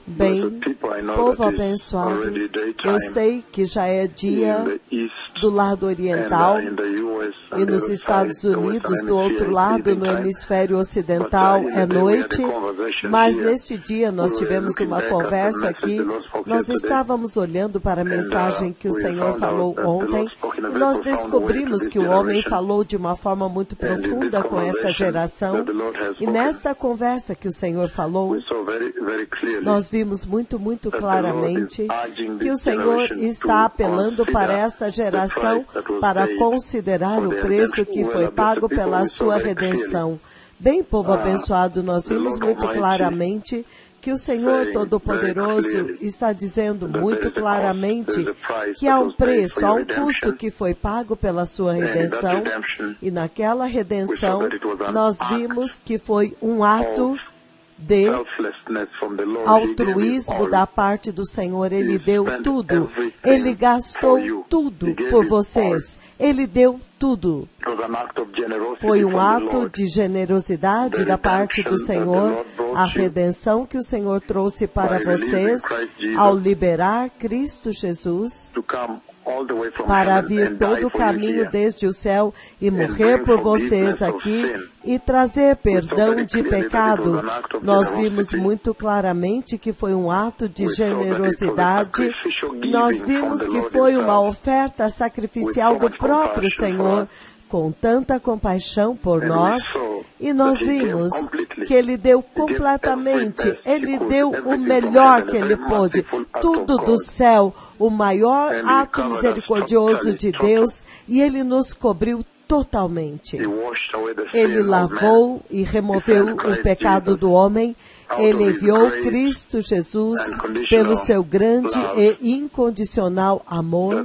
Bem, povo abençoado, eu sei que já é dia do lado oriental e nos Estados Unidos, do outro lado, no hemisfério ocidental, é noite, mas neste dia nós tivemos uma conversa aqui, nós estávamos olhando para a mensagem que o Senhor falou ontem e nós descobrimos que o homem falou de uma forma muito profunda com essa geração e nesta conversa que o Senhor falou, nós vimos muito claramente que o Senhor está apelando para esta geração para considerar o preço que foi pago pela sua redenção. Bem, povo abençoado, nós vimos muito claramente que o Senhor Todo-Poderoso está dizendo muito claramente que há um preço, há um custo que foi pago pela sua redenção, e naquela redenção nós vimos que foi um ato de altruísmo da parte do Senhor. Ele deu tudo, Ele gastou tudo por vocês, Ele deu tudo. Foi um ato de generosidade da parte do Senhor, a redenção que o Senhor trouxe para vocês ao liberar Cristo Jesus para vir todo o caminho desde o céu e morrer por vocês aqui e trazer perdão de pecado. Nós vimos muito claramente que foi um ato de generosidade. Nós vimos que foi uma oferta sacrificial do próprio Senhor, com tanta compaixão por nós, e nós vimos que Ele deu completamente, Ele deu o melhor que Ele pôde, tudo do céu, o maior ato misericordioso de Deus, e Ele nos cobriu totalmente. Ele lavou e removeu o pecado do homem. Ele enviou Cristo Jesus pelo seu grande e incondicional amor,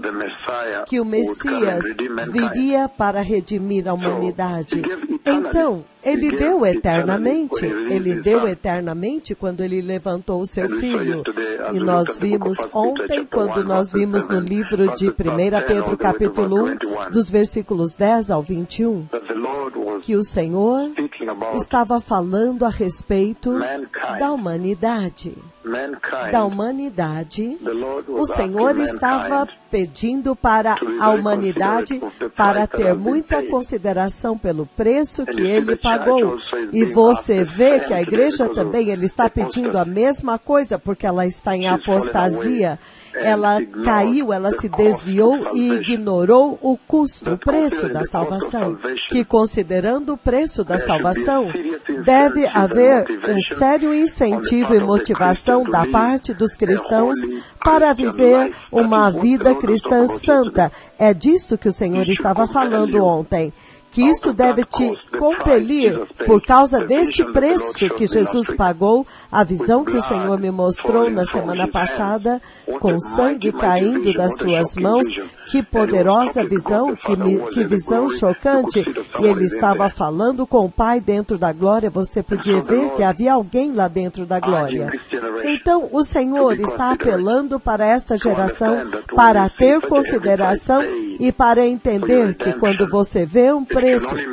que o Messias viria para redimir a humanidade. Então, Ele deu eternamente. Ele deu eternamente quando Ele levantou o seu Filho. E nós vimos ontem, quando nós vimos no livro de 1 Pedro capítulo 1, dos versículos 10 ao 21, que o Senhor estava falando a respeito da humanidade. Da humanidade, o Senhor estava pedindo para a humanidade para ter muita consideração pelo preço que Ele pagou. E você vê que a igreja também, Ele está pedindo a mesma coisa, porque ela está em apostasia. Ela caiu, ela se desviou e ignorou o custo, o preço da salvação. Que considerando o preço da salvação, deve haver um sério incentivo e motivação da parte dos cristãos para viver uma vida cristã santa. É disto que o Senhor estava falando ontem. Que isto deve te compelir, por causa deste preço que Jesus pagou, a visão que o Senhor me mostrou na semana passada, com sangue caindo das suas mãos, que poderosa visão, que visão chocante, e Ele estava falando com o Pai dentro da glória, você podia ver que havia alguém lá dentro da glória. Então, o Senhor está apelando para esta geração, para ter consideração e para entender que quando você vê um preço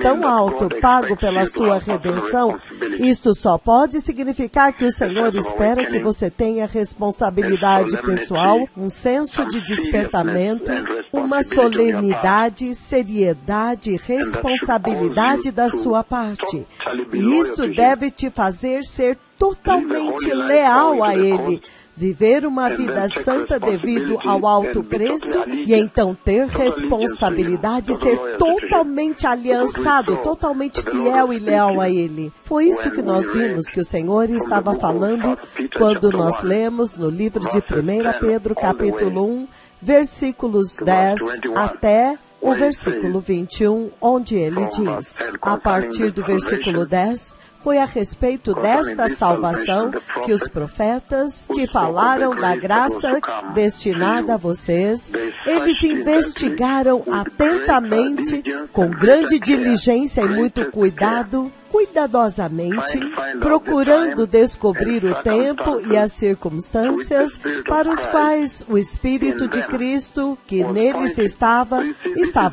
tão alto pago pela sua redenção, isto só pode significar que o Senhor espera que você tenha responsabilidade pessoal, um senso de despertamento, uma solenidade, seriedade, responsabilidade da sua parte. E isto deve te fazer ser totalmente leal a Ele, viver uma vida santa devido ao alto preço e então ter responsabilidade, ser totalmente aliançado, totalmente fiel e leal a Ele. Foi isto que nós vimos que o Senhor estava falando quando nós lemos no livro de 1 Pedro, capítulo 1, versículos 10 até o versículo 21, onde ele diz, a partir do versículo 10, foi a respeito desta salvação que os profetas que falaram da graça destinada a vocês, eles investigaram atentamente, com grande diligência e muito cuidado, cuidadosamente, procurando descobrir o tempo e as circunstâncias para os quais o Espírito de Cristo, que neles estava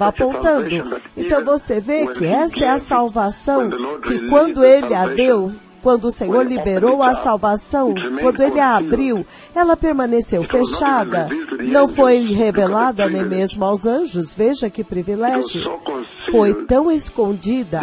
apontando. Então você vê que esta é a salvação que quando Ele a deu, quando o Senhor liberou a salvação, quando Ele a abriu, ela permaneceu fechada. Não foi revelada nem mesmo aos anjos. Veja que privilégio. Foi tão escondida.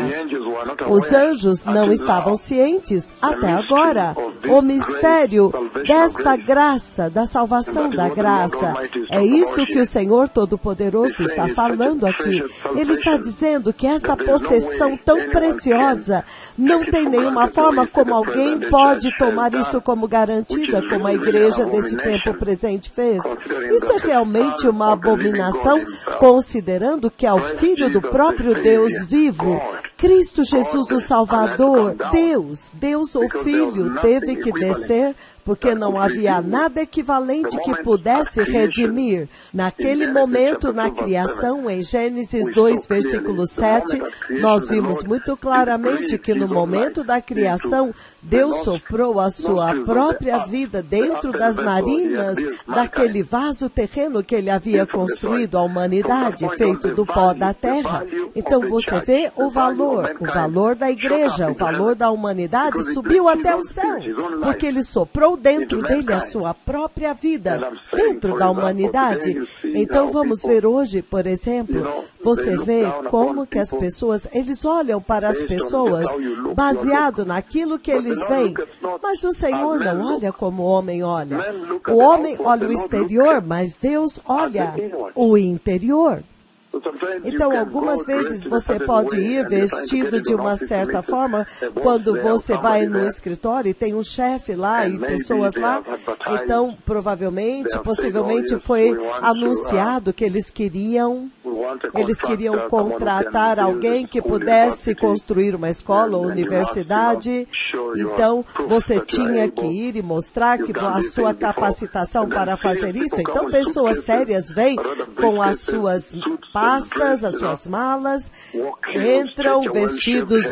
Os anjos não estavam cientes até agora. O mistério desta graça, da salvação da graça. É isso que o Senhor Todo-Poderoso está falando aqui. Ele está dizendo que esta possessão tão preciosa não tem nenhuma forma como alguém pode tomar isto como garantida, como a igreja deste tempo presente fez. Isso é realmente uma abominação, considerando que é o Filho do próprio Deus vivo, Cristo Jesus o Salvador, Deus o Filho, teve que descer, porque não havia nada equivalente que pudesse redimir. Naquele momento, na criação, em Gênesis 2, versículo 7, nós vimos muito claramente que no momento da criação, Deus soprou a sua própria vida dentro das narinas daquele vaso terreno que Ele havia construído, a humanidade, feito do pó da terra. Então você vê o valor da igreja, o valor da humanidade subiu até o céu, porque Ele soprou dentro dele a sua própria vida, dentro da humanidade. Então vamos ver hoje, por exemplo, você vê como que as pessoas, eles olham para as pessoas baseado naquilo que eles veem, mas o Senhor não olha como o homem olha. O homem olha o exterior, mas Deus olha o interior. Então, algumas vezes você pode ir vestido de uma certa forma, quando você vai no escritório e tem um chefe lá e pessoas lá, então, possivelmente foi anunciado que eles queriam contratar alguém que pudesse construir uma escola ou universidade. Então, você tinha que ir e mostrar que a sua capacitação para fazer isso. Então, pessoas sérias vêm com as suas pastas, as suas malas, entram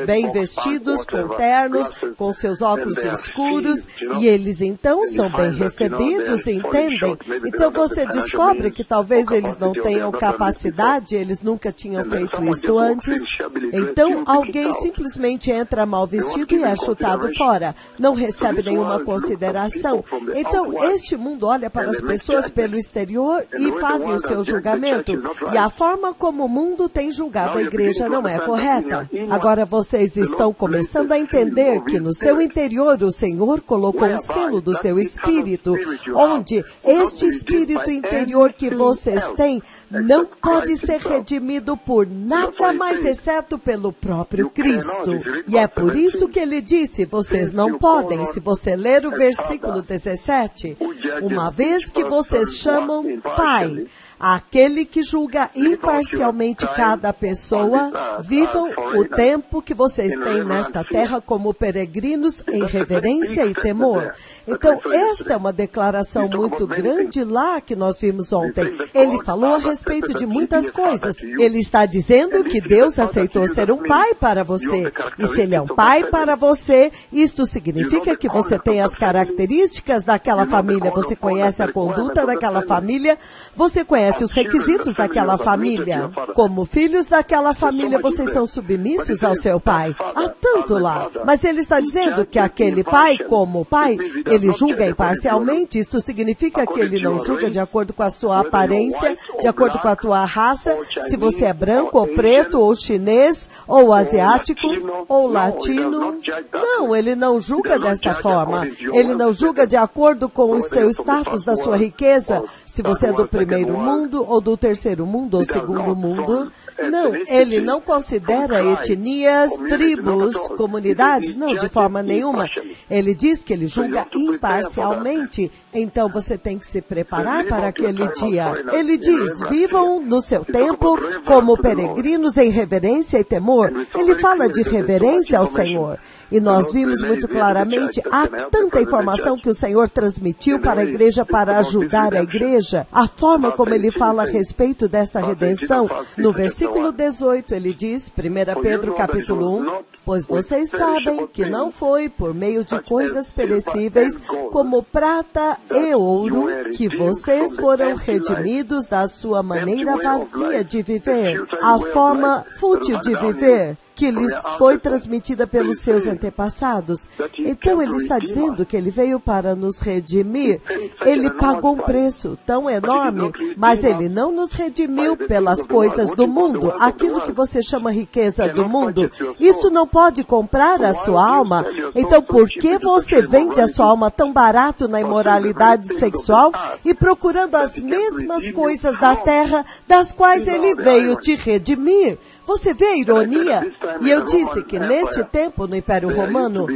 bem vestidos, com ternos, com seus óculos escuros, e eles então são bem recebidos, entendem? Então você descobre que talvez eles não tenham capacidade, eles nunca tinham feito isso antes. Então alguém simplesmente entra mal vestido e é chutado fora, não recebe nenhuma consideração. Então este mundo olha para as pessoas pelo exterior e fazem o seu julgamento, e a forma como o mundo tem julgado a igreja não é correta. Agora vocês estão começando a entender que no seu interior o Senhor colocou um selo do seu espírito, onde este espírito interior que vocês têm não pode ser redimido por nada mais exceto pelo próprio Cristo. E é por isso que ele disse, vocês não podem, se você ler o versículo 17, uma vez que vocês chamam Pai, aquele que julga imparcialmente cada pessoa, vivam o tempo que vocês têm nesta terra como peregrinos em reverência e temor. Então, esta é uma declaração muito grande lá que nós vimos ontem. Ele falou a respeito de muitas coisas. Ele está dizendo que Deus aceitou ser um pai para você. E se Ele é um pai para você, isto significa que você tem as características daquela família, você conhece a conduta daquela família, você conhece os requisitos daquela família. Como filhos daquela família, vocês são submissos ao seu pai. Há tanto lá. Mas ele está dizendo que aquele pai, como pai, ele julga imparcialmente. Isto significa que ele não julga de acordo com a sua aparência, de acordo com a tua raça, se você é branco ou preto, ou chinês, ou asiático, ou latino. Não, ele não julga desta forma. Ele não julga de acordo com o seu status, da sua riqueza, se você é do primeiro mundo, ou do terceiro mundo, ou segundo mundo. Não, ele não considera etnias, tribos, comunidades, não, de forma nenhuma. Ele diz que ele julga imparcialmente. Então você tem que se preparar para aquele dia. Ele diz, vivam no seu tempo como peregrinos em reverência e temor. Ele fala de reverência ao Senhor. E nós vimos muito claramente, há tanta informação que o Senhor transmitiu para a igreja, para ajudar a igreja. A forma como ele fala a respeito desta redenção, no versículo 18, ele diz, 1 Pedro capítulo 1, pois vocês sabem que não foi por meio de coisas perecíveis, como prata e ouro, que vocês foram redimidos da sua maneira vazia de viver, a forma fútil de viver, que lhes foi transmitida pelos seus antepassados. Então ele está dizendo que ele veio para nos redimir. Ele pagou um preço tão enorme, mas ele não nos redimiu pelas coisas do mundo, aquilo que você chama riqueza do mundo. Isso não pode comprar a sua alma. Então por que você vende a sua alma tão barato na imoralidade sexual e procurando as mesmas coisas da terra das quais ele veio te redimir? Você vê a ironia? E eu disse que neste tempo, no Império Romano,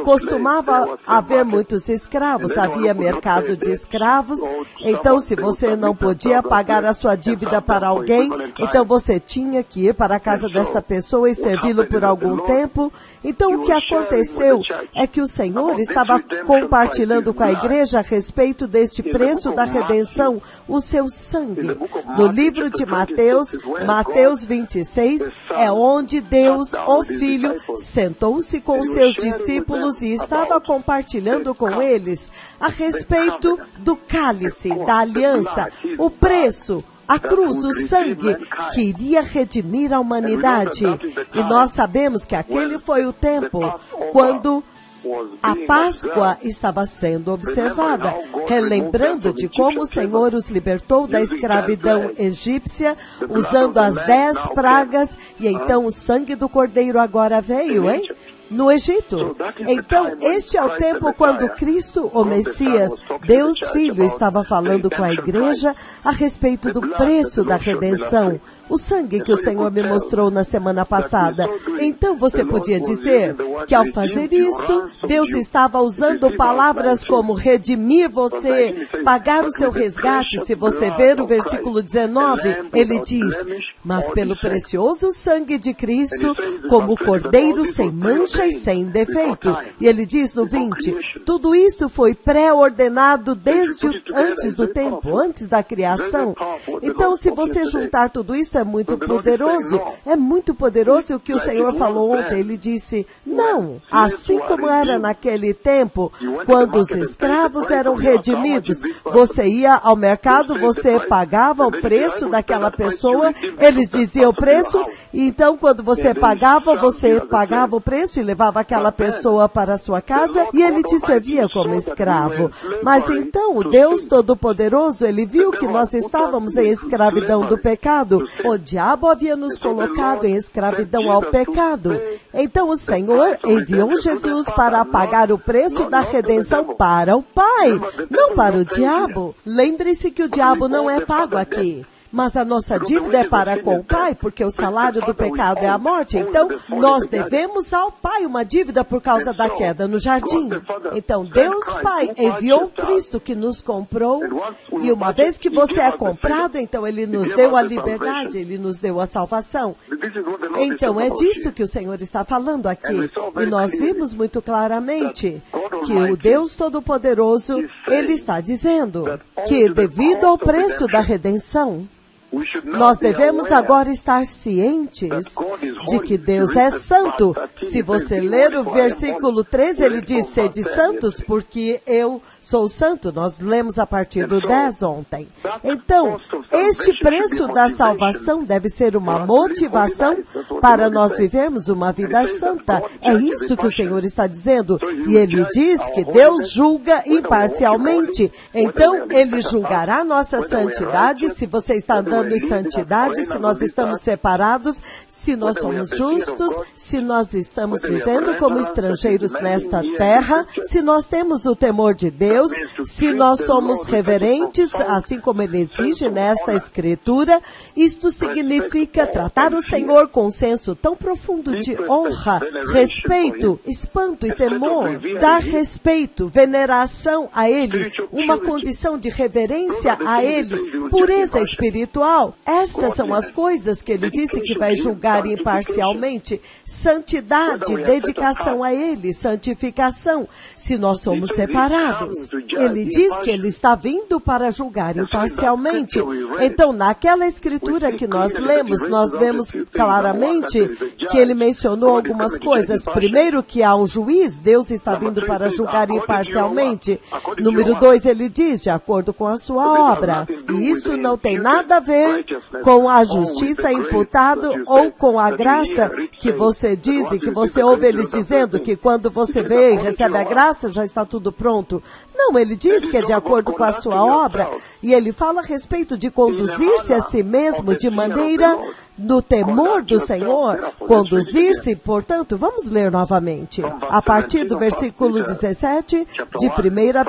costumava haver muitos escravos, havia mercado de escravos. Então, se você não podia pagar a sua dívida para alguém, então você tinha que ir para a casa desta pessoa e servi-lo por algum tempo. Então, o que aconteceu é que o Senhor estava compartilhando com a igreja a respeito deste preço da redenção, o seu sangue. No livro de Mateus, Mateus 26, é onde Deus, o Filho, sentou-se com os seus discípulos e estava compartilhando com eles a respeito do cálice, da aliança, o preço, a cruz, o sangue que iria redimir a humanidade. E nós sabemos que aquele foi o tempo quando a Páscoa estava sendo observada, relembrando de como o Senhor os libertou da escravidão egípcia, usando as 10 pragas, e então o sangue do Cordeiro agora veio, hein? No Egito. Então, este é o tempo quando Cristo, o Messias, Deus Filho, estava falando com a igreja a respeito do preço da redenção, o sangue que o Senhor me mostrou na semana passada. Então você podia dizer que ao fazer isto, Deus estava usando palavras como redimir você, pagar o seu resgate. Se você ver o versículo 19, ele diz, mas pelo precioso sangue de Cristo, como o cordeiro sem mancha e sem defeito. E ele diz no 20, tudo isso foi pré-ordenado desde antes do tempo, antes da criação. Então, se você juntar tudo isso, é muito poderoso. É muito poderoso o que o Senhor falou ontem. Ele disse, não, assim como era naquele tempo, quando os escravos eram redimidos, você ia ao mercado, você pagava o preço daquela pessoa, eles diziam o preço, e então quando você pagava o preço e levava aquela pessoa para a sua casa, e ele te servia como escravo. Mas então, o Deus Todo-Poderoso, ele viu que nós estávamos em escravidão do pecado. O diabo havia nos colocado em escravidão ao pecado. Então o Senhor enviou Jesus para pagar o preço da redenção para o Pai, não para o diabo. Lembre-se que o diabo não é pago aqui. Mas a nossa dívida é para com o Pai, porque o salário do pecado é a morte. Então, nós devemos ao Pai uma dívida por causa da queda no jardim. Então, Deus Pai enviou Cristo que nos comprou, e uma vez que você é comprado, então Ele nos deu a liberdade, Ele nos deu a salvação. Então, é disto que o Senhor está falando aqui. E nós vimos muito claramente que o Deus Todo-Poderoso, Ele está dizendo que devido ao preço da redenção, nós devemos agora estar cientes de que Deus é santo. Se você ler o versículo 13, ele diz, sede santos, porque eu sou santo. Nós lemos a partir do 10 ontem. Então, este preço da salvação deve ser uma motivação para nós vivermos uma vida santa. É isso que o Senhor está dizendo. E ele diz que Deus julga imparcialmente. Então, ele julgará nossa santidade, se você está andando em santidade, se nós estamos separados, se nós somos justos, se nós estamos vivendo como estrangeiros nesta terra, se nós temos o temor de Deus, se nós somos reverentes, assim como Ele exige nesta Escritura. Isto significa tratar o Senhor com um senso tão profundo de honra, respeito, espanto e temor, dar respeito, veneração a Ele, uma condição de reverência a Ele, pureza espiritual. Estas são as coisas que Ele disse que vai julgar imparcialmente. Santidade, dedicação a Ele, santificação, se nós somos separados. Ele diz que Ele está vindo para julgar imparcialmente. Então, naquela Escritura que nós lemos, nós vemos claramente que Ele mencionou algumas coisas. Primeiro, que há um juiz, Deus está vindo para julgar imparcialmente. Número 2, Ele diz, de acordo com a sua obra. E isso não tem nada a ver você com a justiça imputado ou com a graça que você diz e que você ouve eles dizendo que quando você vê e recebe a graça já está tudo pronto. Não, ele diz que é de acordo com a sua obra e ele fala a respeito de conduzir-se a si mesmo de maneira no temor do Senhor, conduzir-se, portanto, vamos ler novamente. A partir do versículo 17 de 1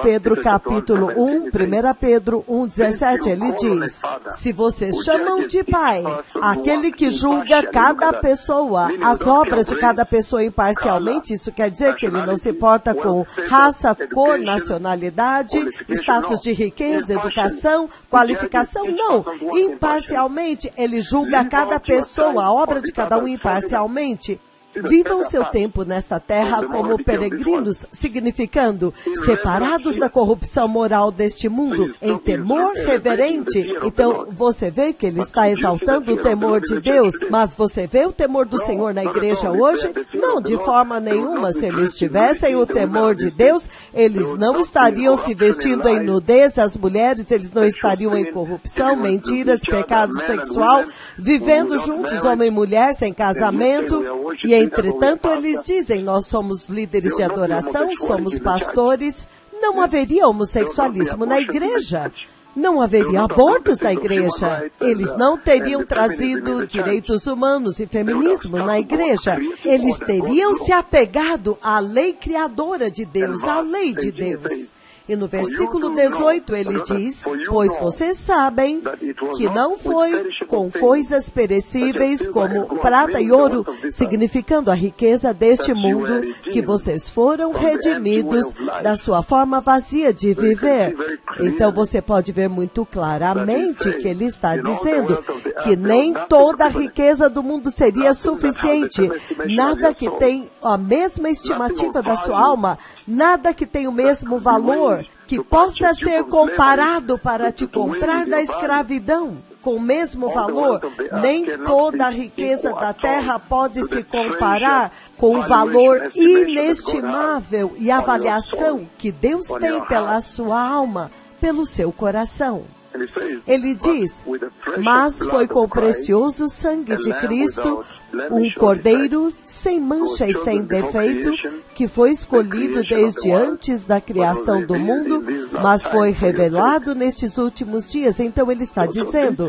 Pedro capítulo 1, 1 Pedro 1,17, ele diz: se vocês chamam de Pai aquele que julga cada pessoa, as obras de cada pessoa imparcialmente, isso quer dizer que ele não se importa com raça, cor, nacionalidade, status de riqueza, educação, qualificação, não. Imparcialmente, ele julga cada pessoa, a obra de cada um imparcialmente. Vivam seu tempo nesta terra como peregrinos, significando separados da corrupção moral deste mundo, em temor reverente. Então, você vê que ele está exaltando o temor de Deus, mas você vê o temor do Senhor na igreja hoje? Não, de forma nenhuma. Se eles tivessem o temor de Deus, eles não estariam se vestindo em nudez, as mulheres, eles não estariam em corrupção, mentiras, pecado sexual, vivendo juntos, homem e mulher, sem casamento. E entretanto, eles dizem, nós somos líderes de adoração, somos pastores, não haveria homossexualismo na igreja. Não haveria abortos na igreja. Eles não teriam trazido direitos humanos e feminismo na igreja. Eles teriam se apegado à lei criadora de Deus, à lei de Deus. E no versículo 18 ele diz, pois vocês sabem que não foi com coisas perecíveis como prata e ouro, significando a riqueza deste mundo, que vocês foram redimidos da sua forma vazia de viver. Então você pode ver muito claramente que ele está dizendo que nem toda a riqueza do mundo seria suficiente. Nada que tem a mesma estimativa da sua alma, nada que tem o mesmo valor, que possa ser comparado para te comprar da escravidão com o mesmo valor. Nem toda a riqueza da terra pode se comparar com o valor inestimável e avaliação que Deus tem pela sua alma, pelo seu coração. Ele diz, mas foi com o precioso sangue de Cristo, um cordeiro sem mancha e sem defeito, que foi escolhido desde antes da criação do mundo, mas foi revelado nestes últimos dias. Então ele está dizendo,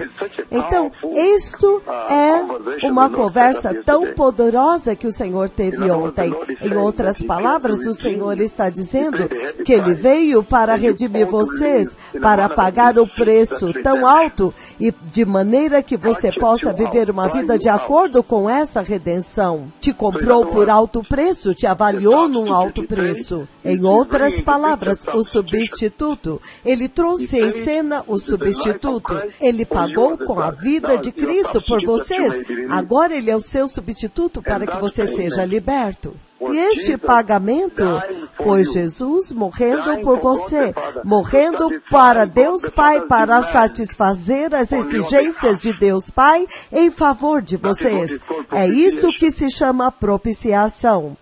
então isto é uma conversa tão poderosa que o Senhor teve ontem. Em outras palavras, o Senhor está dizendo que ele veio para redimir vocês, para pagar o preço tão alto e de maneira que você possa viver uma vida de acordo com essa redenção. Te comprou por alto preço, te avaliou num alto preço. Em outras palavras, o substituto. Ele trouxe em cena o substituto. Ele pagou com a vida de Cristo por vocês. Agora ele é o seu substituto para que você seja liberto. E este pagamento foi Jesus morrendo por você, morrendo para Deus Pai, para satisfazer as exigências de Deus Pai em favor de vocês. É isso que se chama propiciação.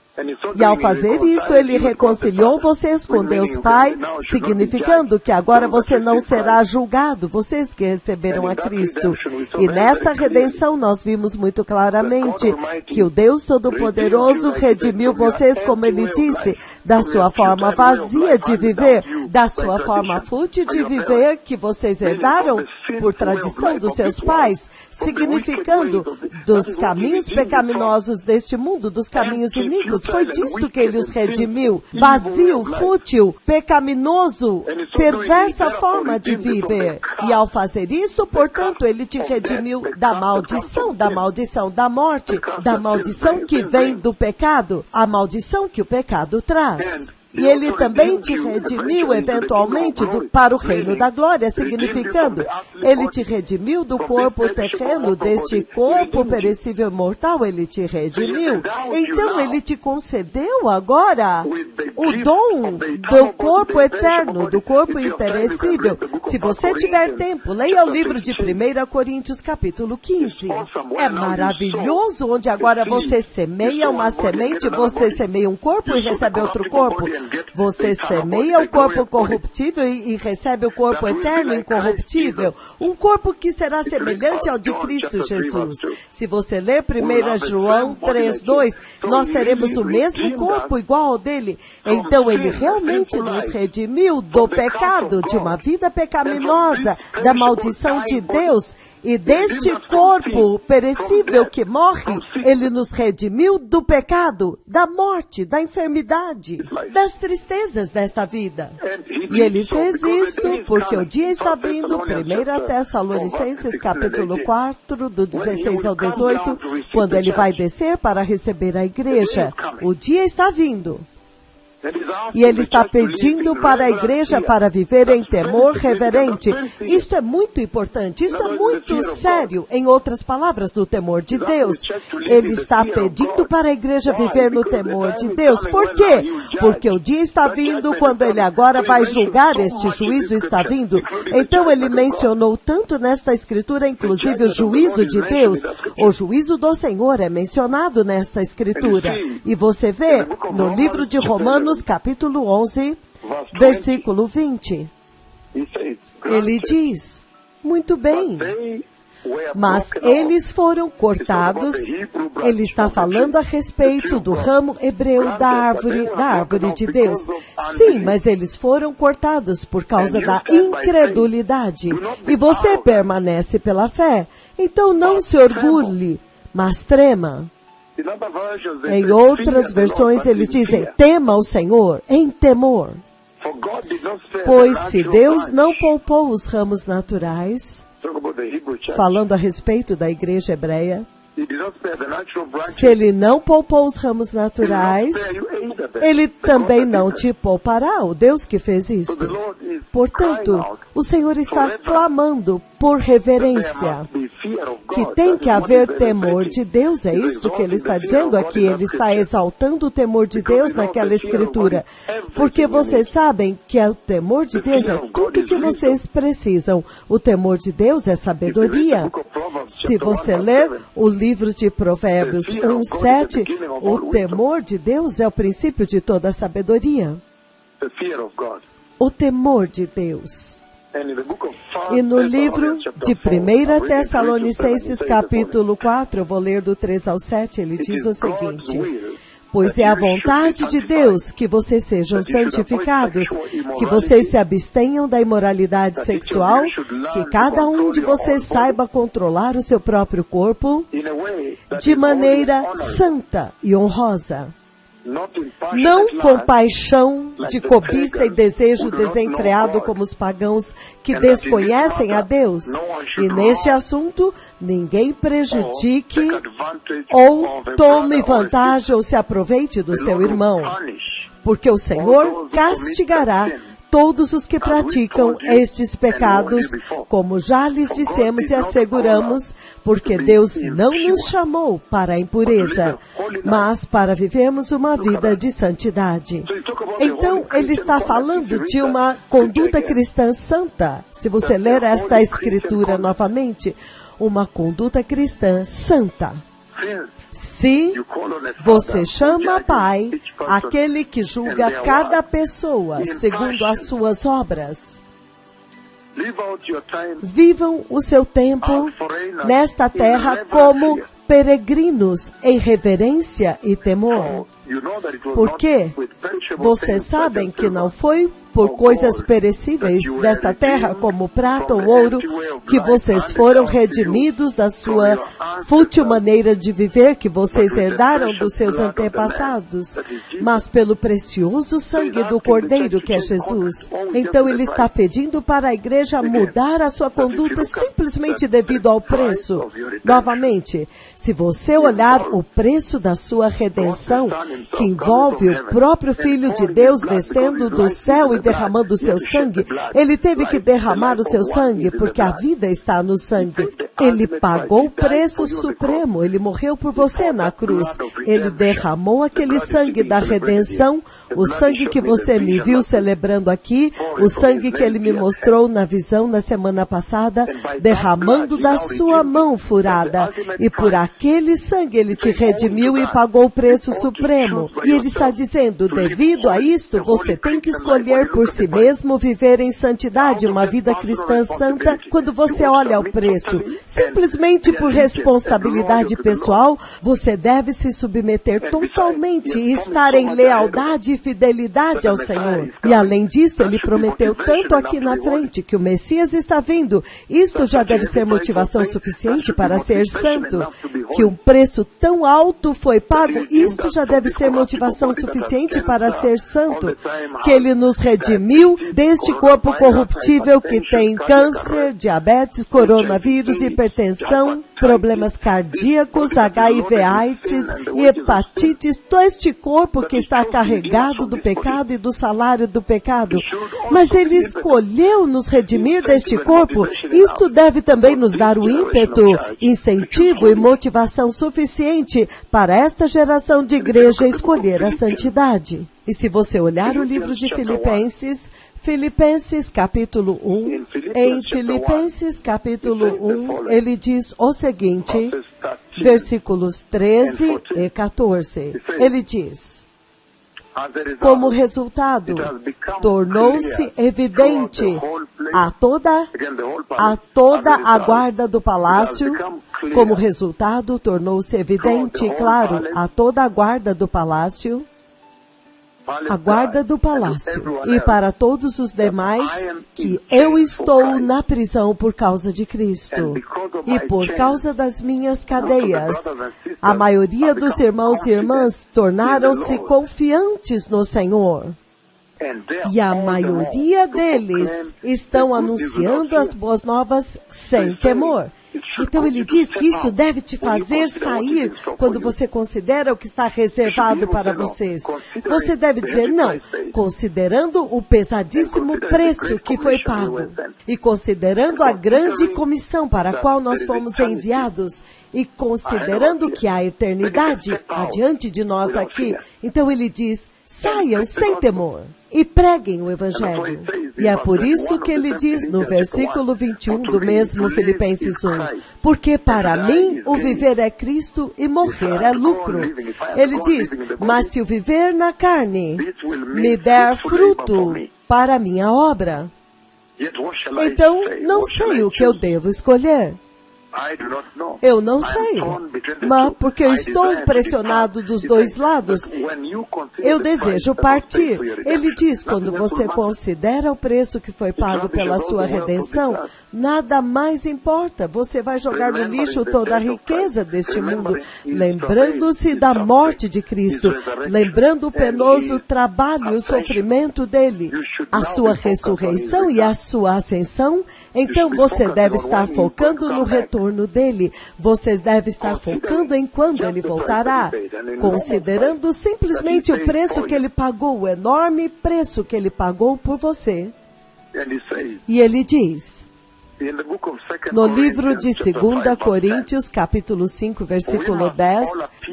E ao fazer isto, ele reconciliou vocês com Deus Pai, significando que agora você não será julgado, vocês que receberam a Cristo. E nesta redenção nós vimos muito claramente que o Deus Todo-Poderoso redimiu vocês, como ele disse, da sua forma vazia de viver, da sua forma fútil de viver que vocês herdaram por tradição dos seus pais, significando dos caminhos pecaminosos deste mundo, dos caminhos iníquos. Foi disto que ele os redimiu. Vazio, fútil, pecaminoso, perversa forma de viver. E ao fazer isto, portanto, ele te redimiu da maldição da morte, da maldição que vem do pecado, a maldição que o pecado traz. E ele também te redimiu, eventualmente, para o reino da glória, significando, ele te redimiu do corpo terreno, deste corpo perecível e mortal, ele te redimiu. Então, ele te concedeu agora o dom do corpo eterno, do corpo imperecível. Se você tiver tempo, leia o livro de 1 Coríntios, capítulo 15. É maravilhoso, onde agora você semeia uma semente, você semeia um corpo e recebe outro corpo. Você semeia o corpo corruptível e recebe o corpo eterno incorruptível, um corpo que será semelhante ao de Cristo Jesus. Se você ler 1 João 3:2, nós teremos o mesmo corpo igual ao dele. Então ele realmente nos redimiu do pecado, de uma vida pecaminosa, da maldição de Deus. E deste corpo perecível que morre, ele nos redimiu do pecado, da morte, da enfermidade, das tristezas desta vida. E ele fez isto porque o dia está vindo, 1 Tessalonicenses capítulo 4, do 16 ao 18, quando ele vai descer para receber a igreja. O dia está vindo. E ele está pedindo para a igreja para viver em temor reverente. Isto é muito importante, isto é muito sério. Em outras palavras, no temor de Deus. Ele está pedindo para a igreja viver no temor de Deus. Por quê? Porque o dia está vindo quando ele agora vai julgar, este juízo está vindo. Então ele mencionou tanto nesta escritura, inclusive o juízo de Deus. O juízo do Senhor é mencionado nesta escritura. E você vê no livro de Romanos, capítulo 11, versículo 20. Ele diz, muito bem, mas eles foram cortados. Ele está falando a respeito do ramo hebreu da árvore de Deus. Sim, mas eles foram cortados por causa da incredulidade. E você permanece pela fé. Então não se orgulhe, mas trema. Em outras versões eles dizem, tema o Senhor em temor. Pois se Deus não poupou os ramos naturais, falando a respeito da igreja hebreia, se ele não poupou os ramos naturais, ele também não te poupará, o Deus que fez isto. Portanto, o Senhor está clamando por reverência, que tem que haver temor de Deus, é isto que ele está dizendo aqui, ele está exaltando o temor de Deus naquela escritura, porque vocês sabem que o temor de Deus é tudo que vocês precisam, o temor de Deus é sabedoria. Se você ler o livro de Provérbios 1:7, o temor de Deus é o princípio de toda a sabedoria. O temor de Deus. E no livro de 1 Tessalonicenses capítulo 4, eu vou ler do 3 ao 7, ele diz o seguinte: pois é a vontade de Deus que vocês sejam santificados, que vocês se abstenham da imoralidade sexual, que cada um de vocês saiba controlar o seu próprio corpo de maneira santa e honrosa. Não com paixão de cobiça e desejo desenfreado como os pagãos que desconhecem a Deus. E neste assunto, ninguém prejudique ou tome vantagem ou se aproveite do seu irmão, porque o Senhor castigará todos os que praticam estes pecados, como já lhes dissemos e asseguramos, porque Deus não nos chamou para a impureza, mas para vivermos uma vida de santidade. Então, ele está falando de uma conduta cristã santa. Se você ler esta escritura novamente, uma conduta cristã santa. Se você chama Pai, aquele que julga cada pessoa segundo as suas obras, vivam o seu tempo nesta terra como peregrinos em reverência e temor. Porque vocês sabem que não foi por coisas perecíveis desta terra, como prata ou ouro, que vocês foram redimidos da sua fútil maneira de viver que vocês herdaram dos seus antepassados, mas pelo precioso sangue do Cordeiro, que é Jesus. Então ele está pedindo para a igreja mudar a sua conduta simplesmente devido ao preço. Novamente, se você olhar o preço da sua redenção, que envolve o próprio Filho de Deus descendo do céu e derramando o seu sangue, ele teve que derramar o seu sangue porque a vida está no sangue. Ele pagou o preço supremo, Ele morreu por você na cruz. Ele derramou aquele sangue da redenção, o sangue que você me viu celebrando aqui, o sangue que Ele me mostrou na visão na semana passada, derramando da sua mão furada. E por aquele sangue Ele te redimiu e pagou o preço supremo. E Ele está dizendo, devido a isto, você tem que escolher por si mesmo viver em santidade, uma vida cristã santa, quando você olha ao preço. Simplesmente por responsabilidade pessoal, você deve se submeter totalmente e estar em lealdade e fidelidade ao Senhor. E além disso, Ele prometeu tanto aqui na frente que o Messias está vindo. Isto já deve ser motivação suficiente para ser santo. Que um preço tão alto foi pago, isto já deve ser motivação suficiente para ser santo. Que Ele nos redimiu deste corpo corruptível que tem câncer, diabetes, coronavírus, hipertensão, problemas cardíacos, HIV, AIDS e hepatites, todo este corpo que está carregado do pecado e do salário do pecado. Mas Ele escolheu nos redimir deste corpo. Isto deve também nos dar o ímpeto, incentivo e motivação suficiente para esta geração de igreja escolher a santidade. E se você olhar o livro de Filipenses capítulo 1, em Filipenses capítulo 1, ele diz o seguinte, versículos 13 e 14. Ele diz, como resultado, tornou-se evidente a toda a guarda do palácio, como resultado, tornou-se evidente, claro, a toda a guarda do palácio, e para todos os demais, que eu estou na prisão por causa de Cristo, e por causa das minhas cadeias. A maioria dos irmãos e irmãs tornaram-se confiantes no Senhor. E a maioria deles estão anunciando as boas novas sem temor. Então ele diz que isso deve te fazer sair quando você considera o que está reservado para vocês. Você deve dizer não, considerando o pesadíssimo preço que foi pago e considerando a grande comissão para a qual nós fomos enviados e considerando que há eternidade adiante de nós aqui. Então ele diz, saiam sem temor e preguem o Evangelho. E é por isso que ele diz no versículo 21 do mesmo Filipenses 1, porque para mim o viver é Cristo e morrer é lucro. Ele diz, mas se o viver na carne me der fruto para a minha obra, então não sei o que eu devo escolher. Eu não sei, mas porque eu estou pressionado dos dois lados, eu desejo partir. Ele diz, quando você considera o preço que foi pago pela sua redenção, nada mais importa. Você vai jogar no lixo toda a riqueza deste mundo, lembrando-se da morte de Cristo, lembrando o penoso trabalho e o sofrimento dele, a sua ressurreição e a sua ascensão. Então você deve estar focando no retorno dele. Você deve estar focando em quando ele voltará, considerando simplesmente o preço que ele pagou, o enorme preço que ele pagou por você. E ele diz, no livro de 2 Coríntios, capítulo 5, versículo 10,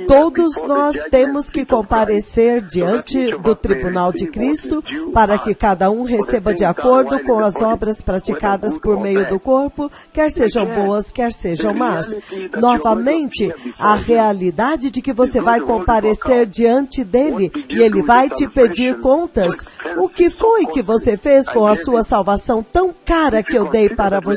todos nós temos que comparecer diante do tribunal de Cristo para que cada um receba de acordo com as obras praticadas por meio do corpo, quer sejam boas, quer sejam más. Novamente, a realidade de que você vai comparecer diante dele e ele vai te pedir contas. O que foi que você fez com a sua salvação tão cara que eu dei para você?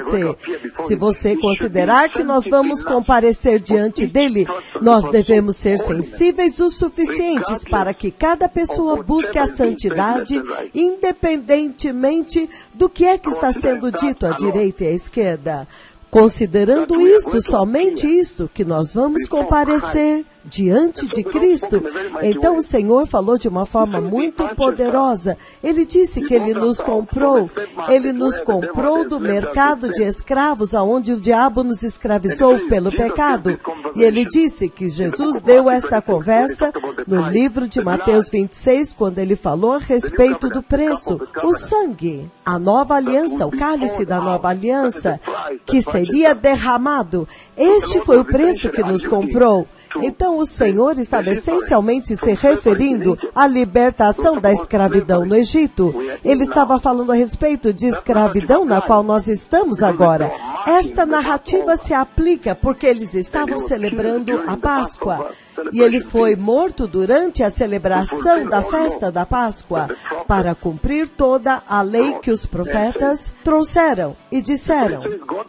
Se você considerar que nós vamos comparecer diante dele, nós devemos ser sensíveis o suficientes para que cada pessoa busque a santidade, independentemente do que é que está sendo dito à direita e à esquerda. Considerando isto, somente isto, que nós vamos comparecer diante de Cristo. Então o Senhor falou de uma forma muito poderosa. Ele disse que Ele nos comprou. Ele nos comprou do mercado de escravos, aonde o diabo nos escravizou pelo pecado. E Ele disse que Jesus deu esta conversa no livro de Mateus 26, quando Ele falou a respeito do preço, o sangue, a nova aliança, o cálice da nova aliança, que seria derramado. Este foi o preço que nos comprou. Então o Senhor estava essencialmente se referindo à libertação da escravidão no Egito. Ele estava falando a respeito de escravidão na qual nós estamos agora. Esta narrativa se aplica porque eles estavam celebrando a Páscoa. E ele foi morto durante a celebração da festa da Páscoa, para cumprir toda a lei que os profetas trouxeram e disseram.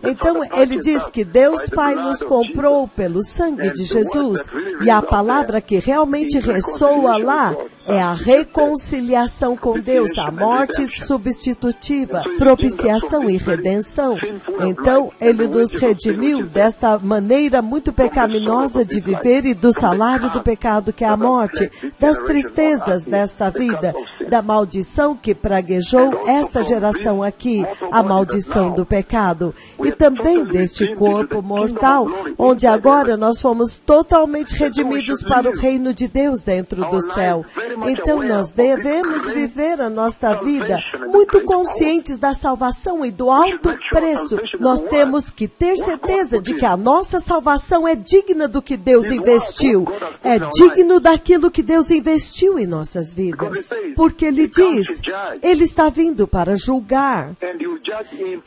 Então ele diz que Deus Pai nos comprou pelo sangue de Jesus, e a palavra que realmente ressoa lá é a reconciliação com Deus, a morte substitutiva, propiciação e redenção. Então ele nos redimiu desta maneira muito pecaminosa de viver e do salário do pecado, que é a morte, das tristezas desta vida, da maldição que praguejou esta geração aqui, a maldição do pecado, e também deste corpo mortal, onde agora nós fomos totalmente redimidos para o reino de Deus dentro do céu. Então nós devemos viver a nossa vida muito conscientes da salvação e do alto preço. Nós temos que ter certeza de que a nossa salvação é digna do que Deus investiu. É digno daquilo que Deus investiu em nossas vidas. Porque Ele diz, Ele está vindo para julgar.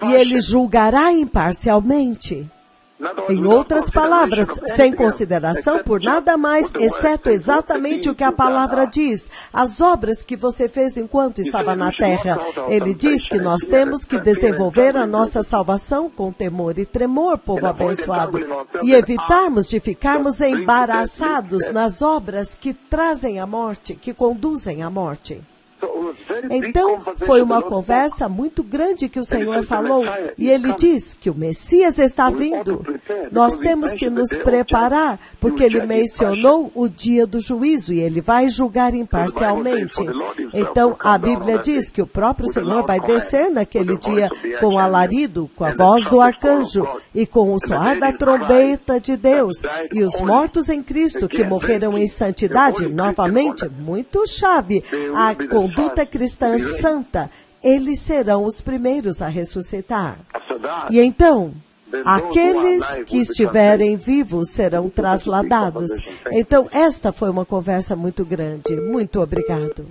E Ele julgará imparcialmente. Em outras palavras, sem consideração por nada mais, exceto exatamente o que a palavra diz, as obras que você fez enquanto estava na terra. Ele diz que nós temos que desenvolver a nossa salvação com temor e tremor, povo abençoado, e evitarmos de ficarmos embaraçados nas obras que trazem a morte, que conduzem à morte. Então, foi uma conversa muito grande que o Senhor falou, e Ele diz que o Messias está vindo. Nós temos que nos preparar, porque Ele mencionou o dia do juízo, e Ele vai julgar imparcialmente. Então, a Bíblia diz que o próprio Senhor vai descer naquele dia com alarido, com a voz do arcanjo, e com o soar da trombeta de Deus, e os mortos em Cristo, que morreram em santidade, novamente, muito chave, a conduta cristã santa, eles serão os primeiros a ressuscitar. E então, aqueles que estiverem vivos serão trasladados. Então, esta foi uma conversa muito grande. Muito obrigado.